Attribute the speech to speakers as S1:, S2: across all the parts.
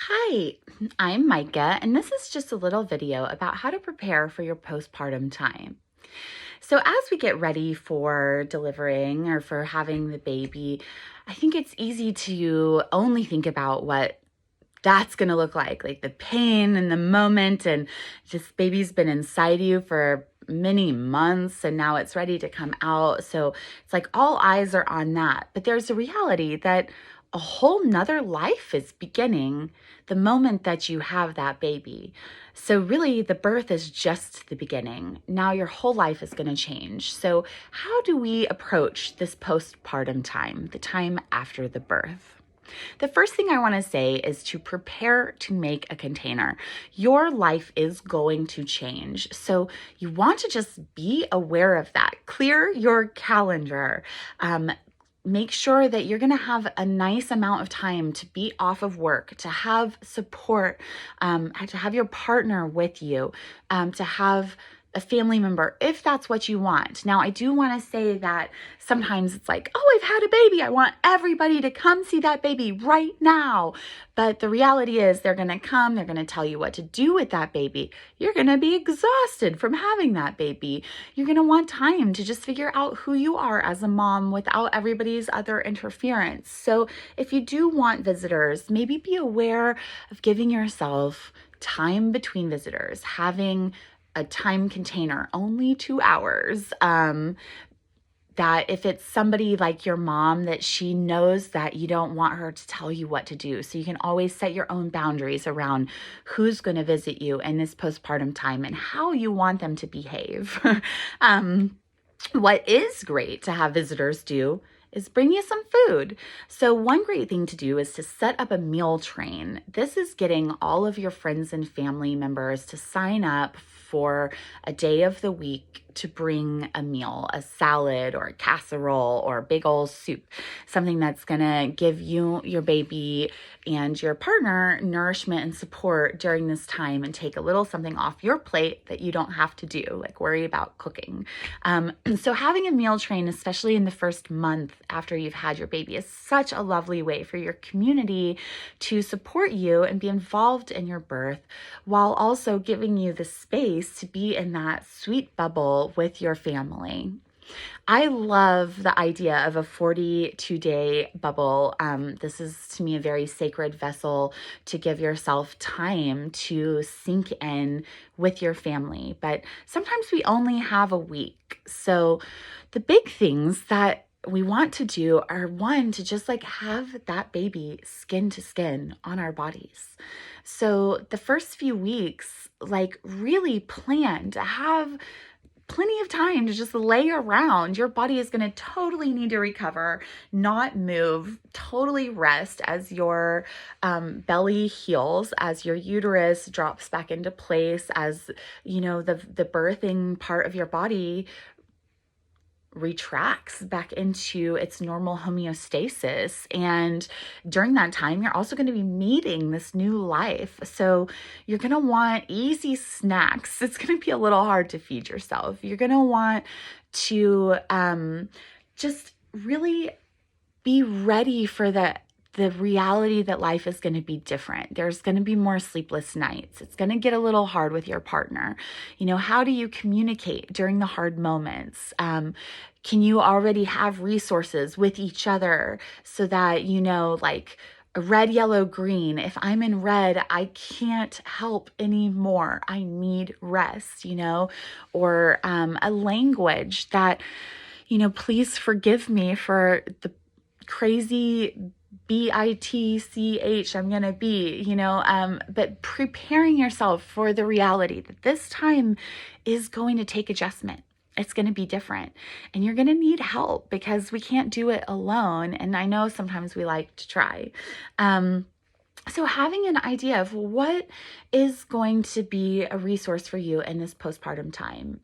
S1: Hi, I'm Micah, and this is just a little video about how to prepare for your postpartum time. So, as we get ready for delivering or for having the baby, I think it's easy to only think about what that's going to look like the pain and the moment, and just baby's been inside you for many months and now it's ready to come out. So it's like all eyes are on that. But there's a reality that a whole nother life is beginning the moment that you have that baby. So really the birth is just the beginning. Now your whole life is going to change. So how do we approach this postpartum time, the time after the birth? The first thing I want to say is to prepare to make a container. Your life is going to change. So you want to just be aware of that. Clear your calendar. Make sure that you're going to have a nice amount of time to be off of work, to have support, to have your partner with you, to have a family member, if that's what you want. Now, I do want to say that sometimes it's like, oh, I've had a baby. I want everybody to come see that baby right now. But the reality is they're going to come, they're going to tell you what to do with that baby. You're going to be exhausted from having that baby. You're going to want time to just figure out who you are as a mom without everybody's other interference. So if you do want visitors, maybe be aware of giving yourself time between visitors, having a time container, only 2 hours. That if it's somebody like your mom, that she knows that you don't want her to tell you what to do. So you can always set your own boundaries around who's going to visit you in this postpartum time and how you want them to behave. What is great to have visitors do is bring you some food. So one great thing to do is to set up a meal train. This is getting all of your friends and family members to sign up for a day of the week to bring a meal, a salad or a casserole or a big old soup, something that's gonna give you, your baby, and your partner nourishment and support during this time and take a little something off your plate that you don't have to do, like worry about cooking. So having a meal train, especially in the first month after you've had your baby, is such a lovely way for your community to support you and be involved in your birth while also giving you the space to be in that sweet bubble with your family. I love the idea of a 42-day bubble. This is to me a very sacred vessel to give yourself time to sink in with your family. But sometimes we only have a week. So the big things that we want to do are, one, to just like have that baby skin to skin on our bodies. So the first few weeks, like really plan to have plenty of time to just lay around. Your body is going to totally need to recover, not move, totally rest as your belly heals, as your uterus drops back into place, as you know the birthing part of your body retracts back into its normal homeostasis. And during that time, you're also going to be meeting this new life. So you're going to want easy snacks. It's going to be a little hard to feed yourself. You're going to want to just really be ready for the reality that life is going to be different. There's going to be more sleepless nights. It's going to get a little hard with your partner. You know, how do you communicate during the hard moments? Can you already have resources with each other so that, you know, like red, yellow, green. If I'm in red, I can't help anymore. I need rest, you know, or a language that, you know, please forgive me for the crazy bitch I'm gonna be, you know, but preparing yourself for the reality that this time is going to take adjustment. It's going to be different and you're going to need help because we can't do it alone. And I know sometimes we like to try. So having an idea of what is going to be a resource for you in this postpartum time.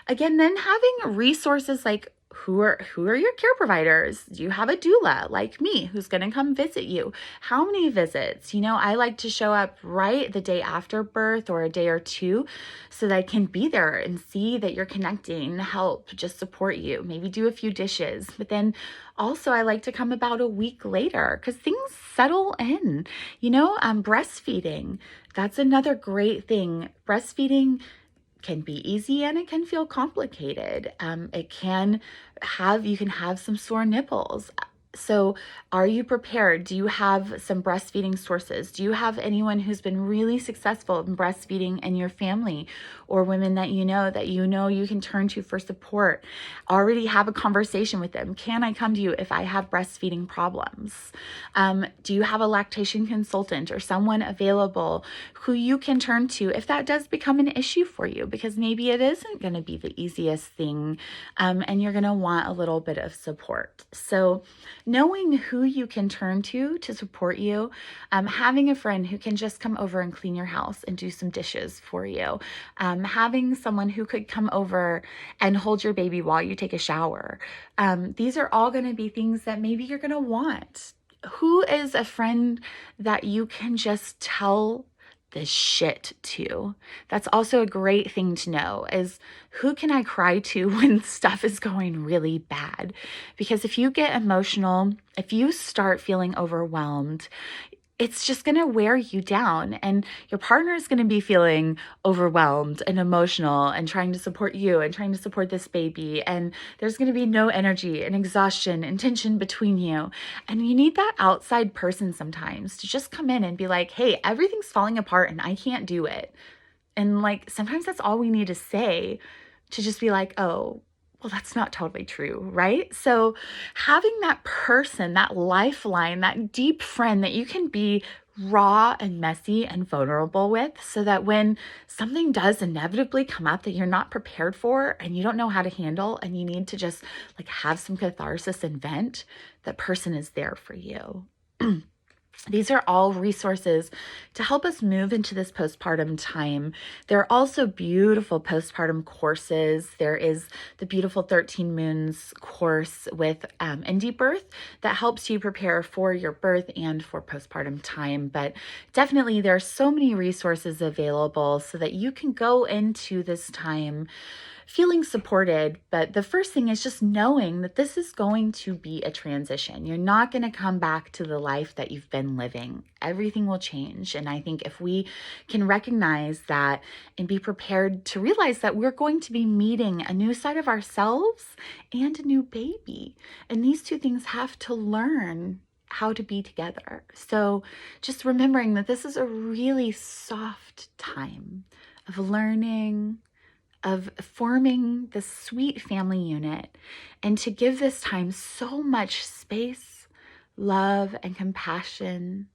S1: Again, then having resources like who are your care providers? Do you have a doula like me who's going to come visit you? How many visits? I like to show up right the day after birth or a day or two so that I can be there and see that you're connecting, help, just support you, maybe do a few dishes. But then also I like to come about a week later because things settle in. Breastfeeding, that's another great thing. Breastfeeding can be easy and it can feel complicated. You can have some sore nipples. So are you prepared? Do you have some breastfeeding sources? Do you have anyone who's been really successful in breastfeeding in your family, or women that you know you can turn to for support? Already have a conversation with them. Can I come to you if I have breastfeeding problems? Do you have a lactation consultant or someone available who you can turn to if that does become an issue for you? Because maybe it isn't going to be the easiest thing, and you're going to want a little bit of support. So knowing who you can turn to support you, having a friend who can just come over and clean your house and do some dishes for you, having someone who could come over and hold your baby while you take a shower. These are all going to be things that maybe you're going to want. Who is a friend that you can just tell the shit to? That's also a great thing to know, is who can I cry to when stuff is going really bad? Because if you get emotional, if you start feeling overwhelmed, it's just going to wear you down, and your partner is going to be feeling overwhelmed and emotional and trying to support you and trying to support this baby. And there's going to be no energy and exhaustion and tension between you. And you need that outside person sometimes to just come in and be like, hey, everything's falling apart and I can't do it. And sometimes that's all we need to say, to just be like, oh, well, that's not totally true, right? So having that person, that lifeline, that deep friend that you can be raw and messy and vulnerable with, so that when something does inevitably come up that you're not prepared for and you don't know how to handle and you need to just have some catharsis and vent, that person is there for you. These are all resources to help us move into this postpartum time. There are also beautiful postpartum courses. There is the beautiful 13 Moons course with Indie Birth that helps you prepare for your birth and for postpartum time. But definitely there are so many resources available so that you can go into this time feeling supported. But the first thing is just knowing that this is going to be a transition. You're not going to come back to the life that you've been living. Everything will change. And I think if we can recognize that and be prepared to realize that we're going to be meeting a new side of ourselves and a new baby, and these two things have to learn how to be together. So just remembering that this is a really soft time of learning, of forming this sweet family unit, and to give this time so much space, love, and compassion,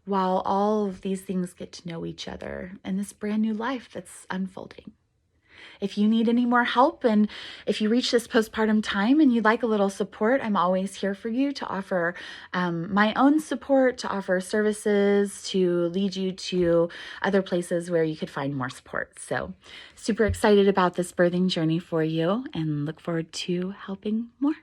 S1: while all of these things get to know each other in this brand new life that's unfolding. If you need any more help, and if you reach this postpartum time and you'd like a little support, I'm always here for you to offer my own support, to offer services, to lead you to other places where you could find more support. So super excited about this birthing journey for you and look forward to helping more.